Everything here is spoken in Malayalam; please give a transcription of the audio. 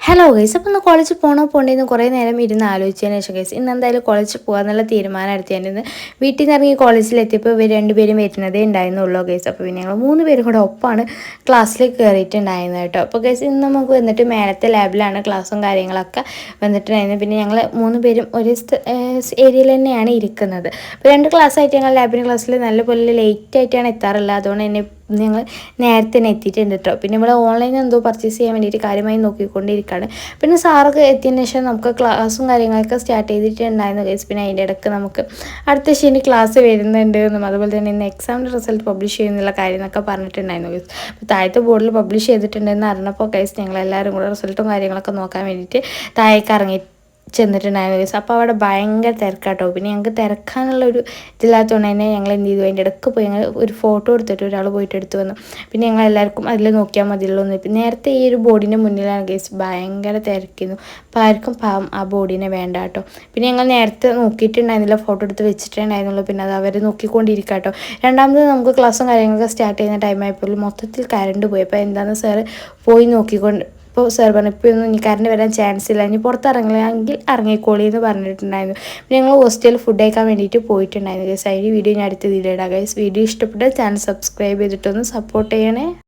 ഹലോ ഗൈസ്, അപ്പോൾ ഇന്ന് കോളേജിൽ പോകേണ്ടെന്ന് കുറേ നേരം ഇരുന്ന് ആലോചിച്ചതിന് ശേഷം ഗൈസ് ഇന്ന് എന്തായാലും കോളേജിൽ പോകാമെന്നുള്ള തീരുമാനം എടുത്തതിന് വീട്ടിൽ നിന്ന് ഇറങ്ങി കോളേജിലെത്തിയപ്പോൾ ഇവർ രണ്ടുപേരും വരുന്നതേ ഉണ്ടായിരുന്നുള്ളൂ ഗൈസ്. അപ്പോൾ പിന്നെ ഞങ്ങൾ മൂന്ന് പേരും കൂടെ ഒപ്പമാണ് ക്ലാസ്സിലേക്ക് കയറിയിട്ടുണ്ടായിരുന്നത് കേട്ടോ. അപ്പോൾ ഗൈസ് ഇന്ന് നമുക്ക് വന്നിട്ട് മേലത്തെ ലാബിലാണ് ക്ലാസ്സും കാര്യങ്ങളൊക്കെ വന്നിട്ടുണ്ടായിരുന്നത്. പിന്നെ ഞങ്ങൾ മൂന്ന് പേരും ഒരു ഏരിയയിൽ തന്നെയാണ് ഇരിക്കുന്നത്. അപ്പോൾ രണ്ട് ക്ലാസ്സായിട്ട് ഞങ്ങൾ ലാബിൻ്റെ ക്ലാസ്സിൽ നല്ലപോലെ ലേറ്റായിട്ടാണ് എത്താറുള്ളത്. അതുകൊണ്ട് തന്നെ ഞങ്ങൾ നേരത്തെ തന്നെ എത്തിയിട്ടുണ്ട് കേട്ടോ. പിന്നെ നമ്മൾ ഓൺലൈനിൽ എന്തോ പർച്ചേസ് ചെയ്യാൻ വേണ്ടിയിട്ട് കാര്യമായി നോക്കിക്കൊണ്ടിരിക്കുകയാണ്. പിന്നെ സാറൊക്കെ എത്തിയതിന് ശേഷം നമുക്ക് ക്ലാസ്സും കാര്യങ്ങളൊക്കെ സ്റ്റാർട്ട് ചെയ്തിട്ടുണ്ടായിരുന്നു ഗൈസ്. പിന്നെ അതിൻ്റെ ഇടയ്ക്ക് നമുക്ക് അടുത്ത ശനി ക്ലാസ് വരുന്നുണ്ട് എന്നും അതുപോലെ തന്നെ ഇന്ന് എക്സാമിൻ്റെ റിസൾട്ട് പബ്ലിഷ് ചെയ്യുന്നുള്ള കാര്യം എന്നൊക്കെ പറഞ്ഞിട്ടുണ്ടായിരുന്നു ഗൈസ്. അപ്പോൾ താഴത്തെ ബോർഡിൽ പബ്ലിഷ് ചെയ്തിട്ടുണ്ടെന്ന് അറിഞ്ഞപ്പോൾ ഗൈസ് ഞങ്ങളെല്ലാവരും കൂടെ റിസൾട്ടും കാര്യങ്ങളൊക്കെ നോക്കാൻ വേണ്ടിയിട്ട് താഴേക്ക് ഇറങ്ങി ചെന്നിട്ടുണ്ടായിരുന്നു ഗൈസ്. അപ്പോൾ അവിടെ ഭയങ്കര തിരക്കാട്ടോ. പിന്നെ ഞങ്ങൾക്ക് തിരക്കാനുള്ളൊരു ഇതില്ലാത്തതുകൊണ്ട് തന്നെ ഞങ്ങൾ എന്ത് ചെയ്തു, അതിൻ്റെ ഇടയ്ക്ക് പോയി ഞങ്ങൾ ഒരു ഫോട്ടോ എടുത്തിട്ട് ഒരാൾ പോയിട്ട് എടുത്ത് വന്നു. പിന്നെ ഞങ്ങൾ എല്ലാവർക്കും അതിൽ നോക്കിയാൽ മതിയുള്ളൂ എന്ന്. പിന്നെ നേരത്തെ ഈ ഒരു ബോർഡിൻ്റെ മുന്നിലാണ് ഗൈസ് ഭയങ്കര തിരക്കുന്നു. അപ്പോൾ ആർക്കും പാവം ആ ബോർഡിനെ വേണ്ട കേട്ടോ. പിന്നെ ഞങ്ങൾ നേരത്തെ നോക്കിയിട്ടുണ്ടായിരുന്നില്ല, ഫോട്ടോ എടുത്ത് വെച്ചിട്ടുണ്ടായിരുന്നുള്ളൂ. പിന്നെ അത് അവർ നോക്കിക്കൊണ്ടിരിക്കുക കേട്ടോ. രണ്ടാമത് നമുക്ക് ക്ലാസ്സും കാര്യങ്ങളൊക്കെ സ്റ്റാർട്ട് ചെയ്യുന്ന ടൈമായപ്പോൾ മൊത്തത്തിൽ കറണ്ട് പോയി. അപ്പോൾ എന്താണെന്ന് സാറ് പോയി നോക്കിക്കൊണ്ട് ഇപ്പോൾ സാർ പറഞ്ഞു ഇപ്പോൾ ഒന്നും ഇനി കറണ്ട് വരാൻ ചാൻസ് ഇല്ല, ഇനി പുറത്തിറങ്ങില്ലെങ്കിൽ ഇറങ്ങിക്കോളി എന്ന് പറഞ്ഞിട്ടുണ്ടായിരുന്നു. പിന്നെ ഞങ്ങൾ ഹോസ്റ്റലിൽ ഫുഡ് കഴിക്കാൻ വേണ്ടിയിട്ട് പോയിട്ടുണ്ടായിരുന്നു ഗൈസ്. അതിൻ്റെ വീഡിയോ ഞാൻ അടുത്ത ഇതിലിടാം ഗൈസ്. വീഡിയോ ഇഷ്ടപ്പെട്ടാൽ ചാനൽ സബ്സ്ക്രൈബ് ചെയ്തിട്ടൊന്ന് സപ്പോർട്ട് ചെയ്യണേ.